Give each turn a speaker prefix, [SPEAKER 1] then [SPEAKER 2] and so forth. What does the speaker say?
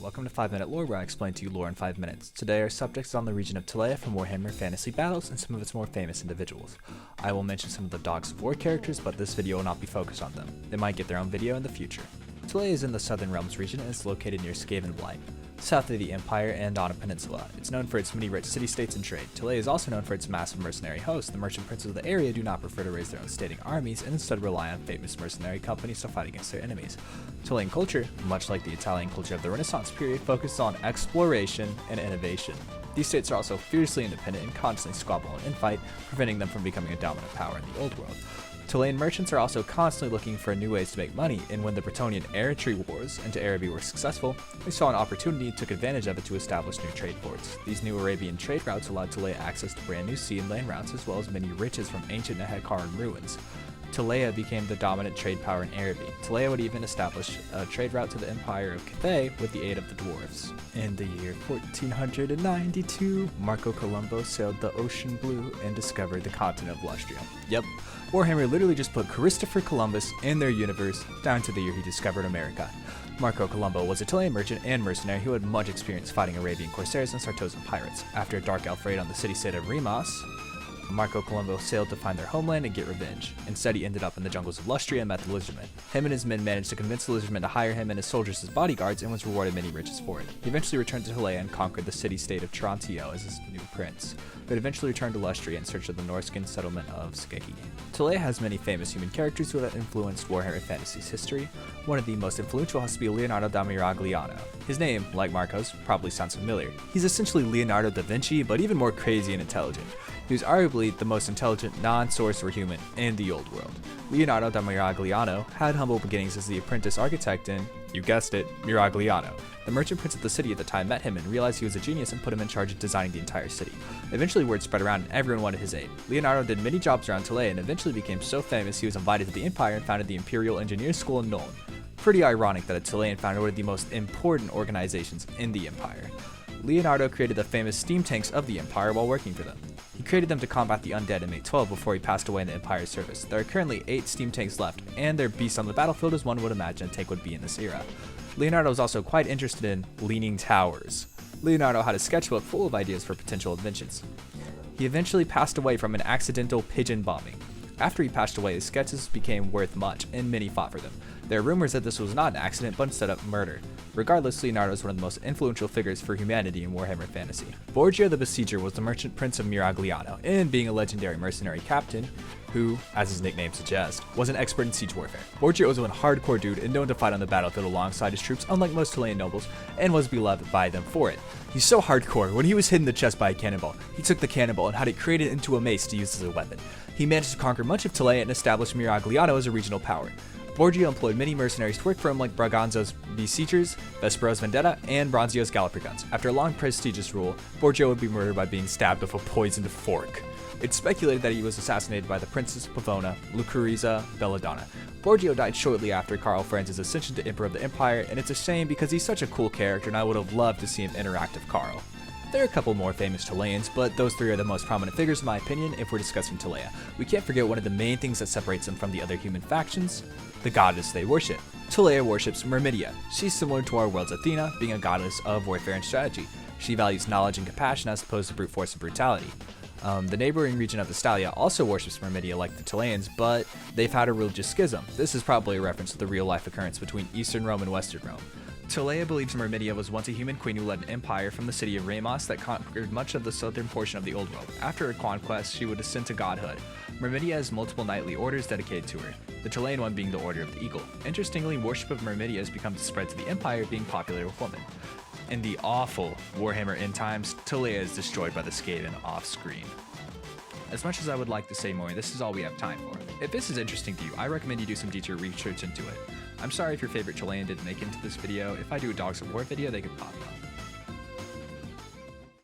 [SPEAKER 1] welcome to 5 Minute Lore, where I explain to you lore in 5 minutes. Today our subject is on the region of Tilea from Warhammer Fantasy battles and some of its more famous individuals. I will mention some of the Dogs of War characters, but this video will not be focused on them. They might get their own video in the future. Tilea is in the Southern Realms region and is located near Skavenblight, south of the Empire and on a peninsula. It's known for its many rich city-states and trade. Tilea is also known for its massive mercenary host. The merchant princes of the area do not prefer to raise their own standing armies and instead rely on famous mercenary companies to fight against their enemies. Tilean culture, much like the Italian culture of the Renaissance period, focuses on exploration and innovation. These states are also fiercely independent and constantly squabble and infight, preventing them from becoming a dominant power in the Old World. Tilean merchants are also constantly looking for new ways to make money, and when the Bretonnian Eritrea wars into Araby were successful, they saw an opportunity and took advantage of it to establish new trade ports. These new Arabian trade routes allowed Tilea access to brand new sea and land routes as well as many riches from ancient Nehekharan ruins. Tilea became the dominant trade power in Araby. Tilea would even establish a trade route to the Empire of Cathay with the aid of the dwarves. In the year 1492, Marco Colombo sailed the ocean blue and discovered the continent of Lustria. Yep, Warhammer literally just put Christopher Columbus in their universe down to the year he discovered America. Marco Colombo was a Tilean merchant and mercenary who had much experience fighting Arabian corsairs and Sartosan pirates. After a dark elf raid on the city-state of Remas, Marco Colombo sailed to find their homeland and get revenge. Instead, he ended up in the jungles of Lustria and met the lizardmen. Him and his men managed to convince the lizardmen to hire him and his soldiers as bodyguards and was rewarded many riches for it. He eventually returned to Tilea and conquered the city-state of Torontio as his new prince, but eventually returned to Lustria in search of the Norscan settlement of Skegi. Tilea has many famous human characters who have influenced Warhammer Fantasy's history. One of the most influential has to be Leonardo da Miragliano. His name, like Marco's, probably sounds familiar. He's essentially Leonardo da Vinci, but even more crazy and intelligent. He was arguably the most intelligent non-sorcerer human in the Old World. Leonardo da Miragliano had humble beginnings as the apprentice architect in, you guessed it, Miragliano. The merchant prince of the city at the time met him and realized he was a genius and put him in charge of designing the entire city. Eventually word spread around and everyone wanted his aid. Leonardo did many jobs around Tilea and eventually became so famous he was invited to the Empire and founded the Imperial Engineers School in Nuln. Pretty ironic that a Tilean founded one of the most important organizations in the Empire. Leonardo created the famous steam tanks of the Empire while working for them. He created them to combat the undead and make 12 before he passed away in the Empire's service. There are currently 8 steam tanks left, and they're beasts on the battlefield as one would imagine a tank would be in this era. Leonardo was also quite interested in leaning towers. Leonardo had a sketchbook full of ideas for potential inventions. He eventually passed away from an accidental pigeon bombing. After he passed away, his sketches became worth much, and many fought for them. There are rumors that this was not an accident, but instead of murder. Regardless, Leonardo is one of the most influential figures for humanity in Warhammer Fantasy. Borgio the Besieger was the merchant prince of Miragliano, and being a legendary mercenary captain, who, as his nickname suggests, was an expert in siege warfare. Borgio was a hardcore dude and known to fight on the battlefield alongside his troops, unlike most Tilean nobles, and was beloved by them for it. He's so hardcore, when he was hit in the chest by a cannonball, he took the cannonball and had it created into a mace to use as a weapon. He managed to conquer much of Tilea and establish Miragliano as a regional power. Borgio employed many mercenaries to work for him like Braganza's Besiegers, Vespero's Vendetta, and Bronzio's Galloper Guns. After a long prestigious rule, Borgio would be murdered by being stabbed with a poisoned fork. It's speculated that he was assassinated by the Princess Pavona, Lucuriza Belladonna. Borgio died shortly after Karl Franz's ascension to Emperor of the Empire, and it's a shame because he's such a cool character and I would have loved to see him interact with Karl. There are a couple more famous Tileans, but those 3 are the most prominent figures in my opinion if we're discussing Tilea. We can't forget one of the main things that separates them from the other human factions, the goddess they worship. Tilea worships Myrmidia. She's similar to our world's Athena, being a goddess of warfare and strategy. She values knowledge and compassion as opposed to brute force and brutality. The neighboring region of the Stalia also worships Myrmidia like the Tileans, but they've had a religious schism. This is probably a reference to the real-life occurrence between Eastern Rome and Western Rome. Tilea believes Myrmidia was once a human queen who led an empire from the city of Remas that conquered much of the southern portion of the Old World. After her conquest, she would ascend to godhood. Myrmidia has multiple knightly orders dedicated to her, the Tilean one being the Order of the Eagle. Interestingly, worship of Myrmidia has become spread to the empire, being popular with women. In the awful Warhammer End Times, Tilea is destroyed by the Skaven off-screen. As much as I would like to say more, this is all we have time for. If this is interesting to you, I recommend you do some deeper research into it. I'm sorry if your favorite Tilean didn't make it into this video. If I do a Dogs of War video, they could pop up.